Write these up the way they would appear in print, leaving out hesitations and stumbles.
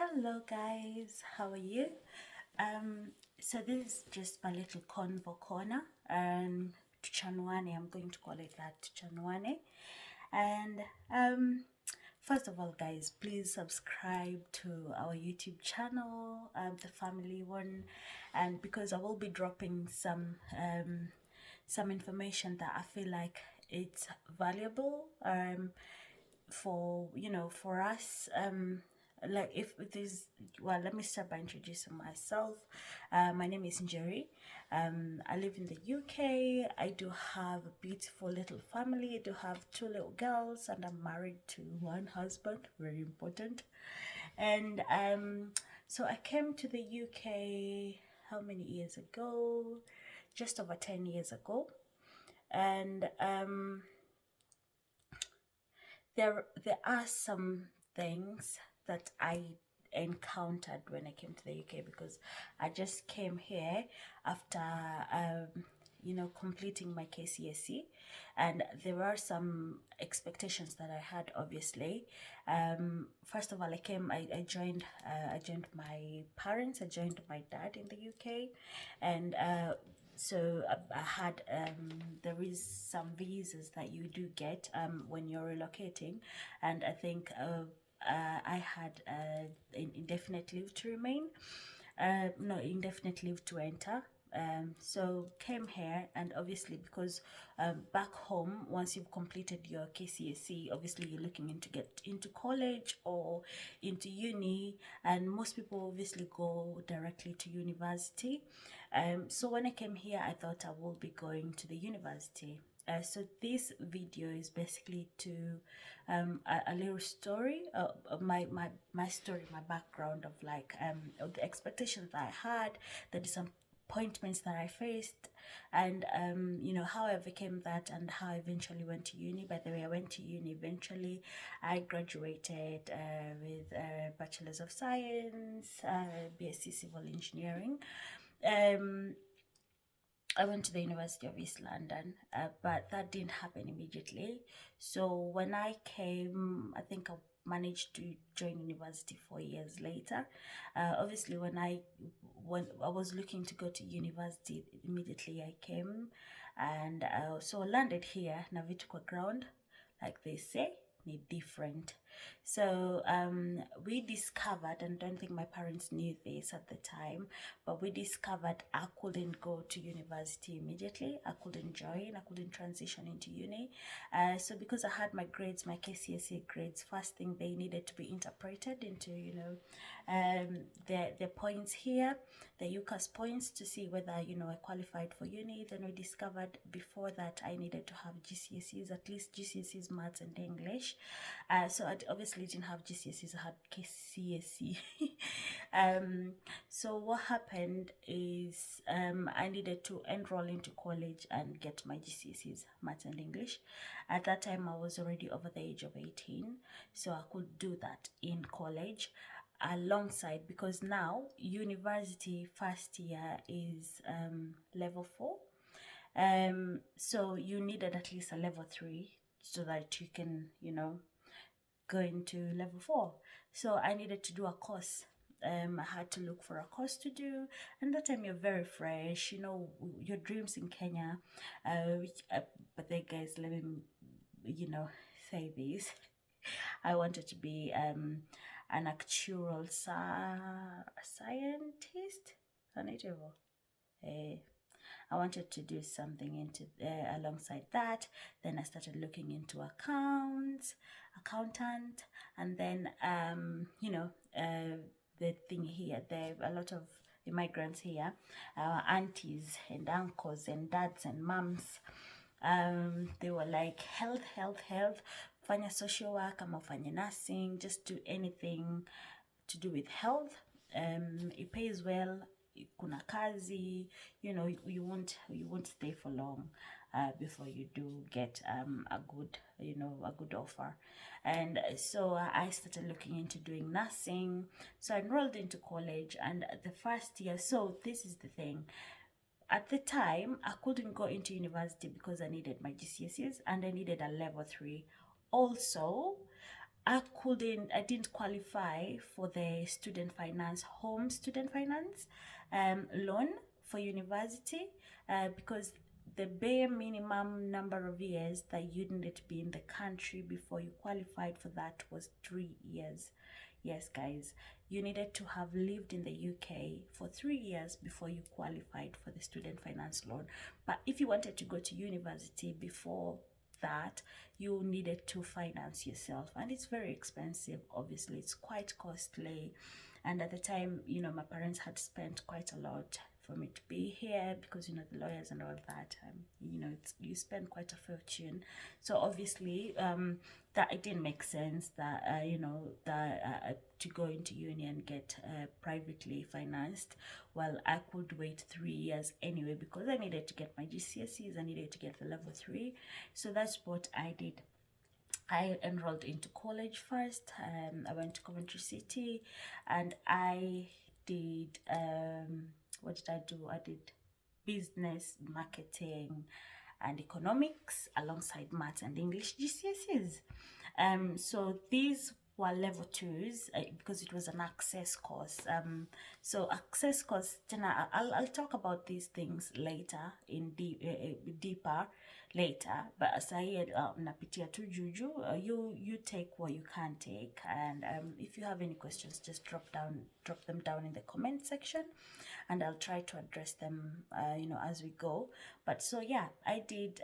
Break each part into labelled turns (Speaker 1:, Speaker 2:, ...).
Speaker 1: Hello guys, how are you? So this is just my little convo corner and Chanwane, I'm going to call it that, Chanwane. And first of all guys, please subscribe to our YouTube channel, the family one, and because I will be dropping some information that I feel like it's valuable for us, like if it is, well, let me start by introducing myself. My name is Njeri. I live in the UK. I do have a beautiful little family. I do have two little girls and I'm married to one husband, very important. And so I came to the UK how many years ago? Just over 10 years ago. And there are some things that I encountered when I came to the UK, because I just came here after completing my KCSE, and there are some expectations that I had. Obviously, first of all, I joined my parents. I joined my dad in the UK, and so I had there is some visas that you do get when you're relocating, and I think I had indefinite leave to remain, no, indefinite leave to enter. So came here, and obviously because back home, once you've completed your KCSE, obviously you're looking into get into college or into uni, and most people obviously go directly to university. So when I came here, I thought I will be going to the university. So this video is basically to a little story, my story, my background of like of the expectations that I had, the disappointments that I faced, and how I overcame that, and how I eventually went to uni. By the way, I went to uni eventually. I graduated with a Bachelor's of Science, BSc Civil Engineering. I went to the University of East London, but that didn't happen immediately. So when I came, I think I managed to join university 4 years later. Obviously, when I was looking to go to university, immediately I came, and so I landed here, Navitukwa ground, like they say, need different. So we discovered, and don't think my parents knew this at the time, but we discovered I couldn't go to university immediately. I couldn't join. I couldn't transition into uni. So because I had my grades, my KCSE grades, first thing they needed to be interpreted into the points here, the UCAS points, to see whether I qualified for uni. Then we discovered before that I needed to have GCSEs, at least GCSEs, maths and English. So I obviously didn't have GCSEs, I had KCSE. So what happened is I needed to enroll into college and get my GCSEs, maths and English. At that time, I was already over the age of 18, so I could do that in college alongside, because now university first year is level 4. So you needed at least a level 3 so that you can, go into level 4. So I needed to do a course. I had to look for a course to do, and that time you're very fresh, your dreams in Kenya. But then, guys, let me, say this. I wanted to be an actual scientist, I wanted to do something into alongside that. Then I started looking into accountant, and then the thing here, there are a lot of immigrants here, our aunties and uncles and dads and moms. They were like, health, fanya social work, ama fanya nursing, just do anything to do with health. It pays well, kuna kazi, you won't stay for long before you do get a good offer. And so I started looking into doing nursing. So I enrolled into college, and the first year, so this is the thing. At the time, I couldn't go into university because I needed my GCSEs and I needed a level 3. Also, I didn't qualify for the home student finance loan for university, because the bare minimum number of years that you needed to be in the country before you qualified for that was 3 years. Yes, guys, you needed to have lived in the UK for 3 years before you qualified for the student finance loan. But if you wanted to go to university before that, you needed to finance yourself, and it's very expensive. Obviously, it's quite costly. And at the time, my parents had spent quite a lot for me to be here, because the lawyers and all that, you spend quite a fortune. So obviously, that it didn't make sense that to go into uni and get privately financed. Well, I could wait 3 years anyway, because I needed to get my GCSEs, I needed to get the level 3. So that's what I did. I enrolled into college first. I went to Coventry City, and I did what did I do? I did business, marketing, and economics alongside maths and English GCSEs. So these were level 2s, because it was an access course. So access course, I'll talk about these things later in deeper later, but as I napitia tu juju, you take what you can take, and if you have any questions, just drop them down in the comment section, and I'll try to address them as we go. But so yeah, I did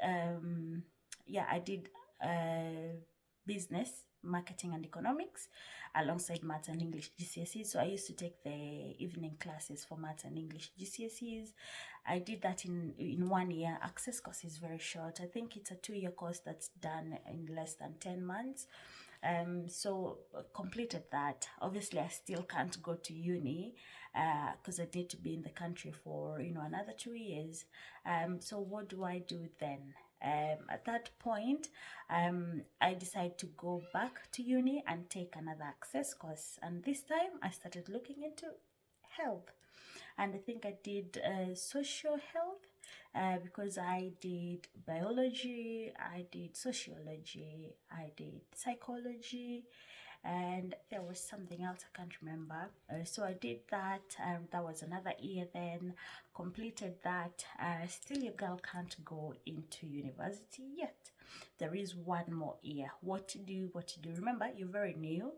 Speaker 1: business, marketing, and economics alongside maths and English GCSEs. So I used to take the evening classes for maths and English GCSEs. I did that in 1 year. Access course is very short. I think it's a 2-year course that's done in less than 10 months. So completed that. Obviously, I still can't go to uni because I need to be in the country for another 2 years. So what do I do then? At that point, I decided to go back to uni and take another access course, and this time I started looking into health, and I think I did social health, because I did biology, I did sociology, I did psychology, and there was something else I can't remember. So I did that. That was another year then, completed that. Still, your girl can't go into university yet. There is one more year. What to do? Remember, you're very new,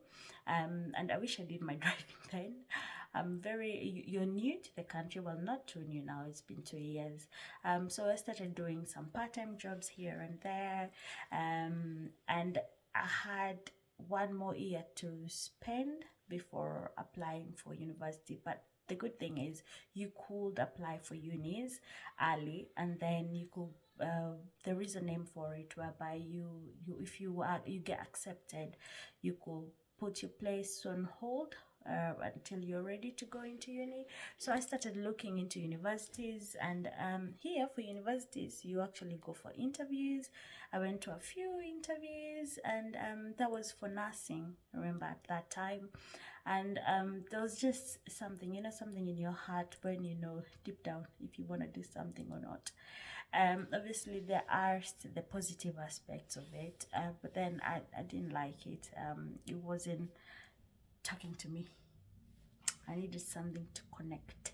Speaker 1: and I wish I did my driving then. You're new to the country. Well, not too new now. It's been 2 years. So I started doing some part-time jobs here and there, and I had one more year to spend before applying for university. But the good thing is you could apply for unis early, and then you could there is a name for it, whereby if you get accepted, you could put your place on hold until you're ready to go into uni. So I started looking into universities, and here for universities you actually go for interviews. I went to a few interviews, and that was for nursing, remember, at that time. And there was just something, something in your heart when deep down if you want to do something or not. Obviously there are the positive aspects of it, but then I didn't like it. It wasn't talking to me. I needed something to connect.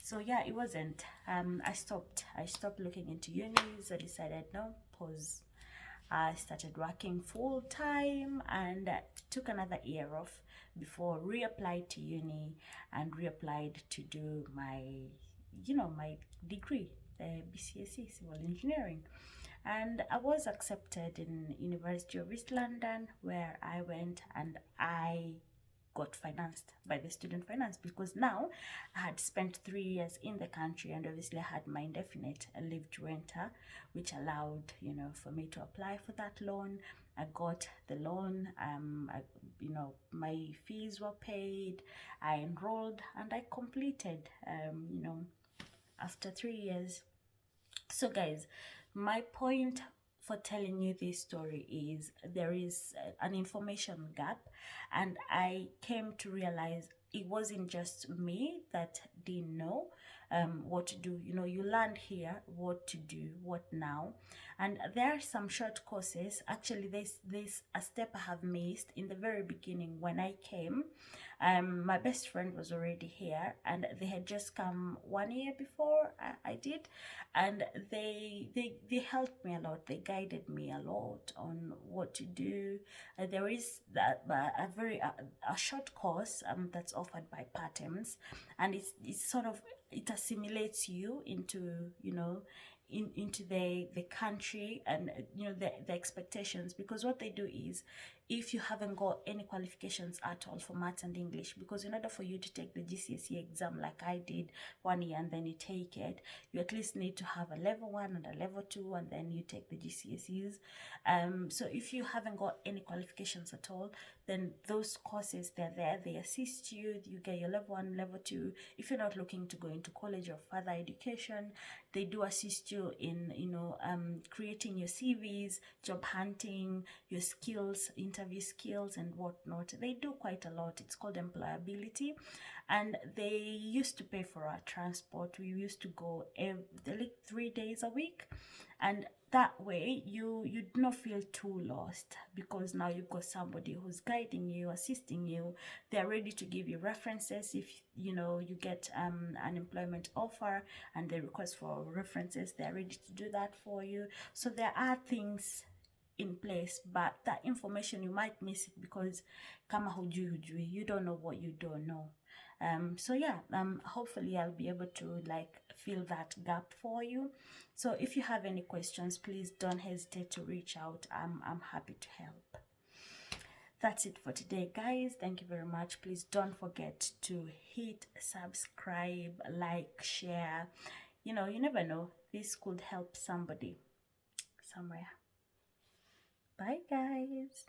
Speaker 1: So yeah, it wasn't. I stopped looking into unis. I decided, no, pause. I started working full time, and took another year off before reapplied to uni and reapplied to do my my degree, BCSE Civil Engineering. And I was accepted in University of East London, where I went and I got financed by the student finance, because now I had spent 3 years in the country, and obviously I had my indefinite leave to enter, which allowed for me to apply for that loan. I got the loan. My fees were paid. I enrolled and I completed. After 3 years. So guys, my point for telling you this story is there is an information gap, and I came to realize it wasn't just me that didn't know what to do. You know, you learned here what to do, what now. And there are some short courses. Actually, there's a step I have missed in the very beginning when I came. My best friend was already here, and they had just come 1 year before I did, and they helped me a lot. They guided me a lot on what to do. There is that a very a short course that's offered by Patterns, and it's sort of, it assimilates you into, you know, into the country, and you know, the expectations. Because what they do is, if you haven't got any qualifications at all for maths and English, because in order for you to take the GCSE exam like I did 1 year and then you take it, you at least need to have a level 1 and a level 2, and then you take the GCSEs. So if you haven't got any qualifications at all, then those courses, they're there, they assist you, you get your level 1, level 2. If you're not looking to go into college or further education, they do assist you in, you know, creating your CVs, job hunting, your skills, interview skills and whatnot. They do quite a lot. It's called employability, and they used to pay for our transport. We used to go like 3 days a week, and that way you do not feel too lost, because now you've got somebody who's guiding you, assisting you. They're ready to give you references if, you know, you get an employment offer and they request for references. They're ready to do that for you. So there are things in place, but that information you might miss it because kama hujui, you don't know what you don't know. So yeah, hopefully I'll be able to like fill that gap for you. So if you have any questions, please don't hesitate to reach out. I'm happy to help. That's it for today, guys. Thank you very much. Please don't forget to hit subscribe, like, share. You know, you never know, this could help somebody somewhere. Bye, guys.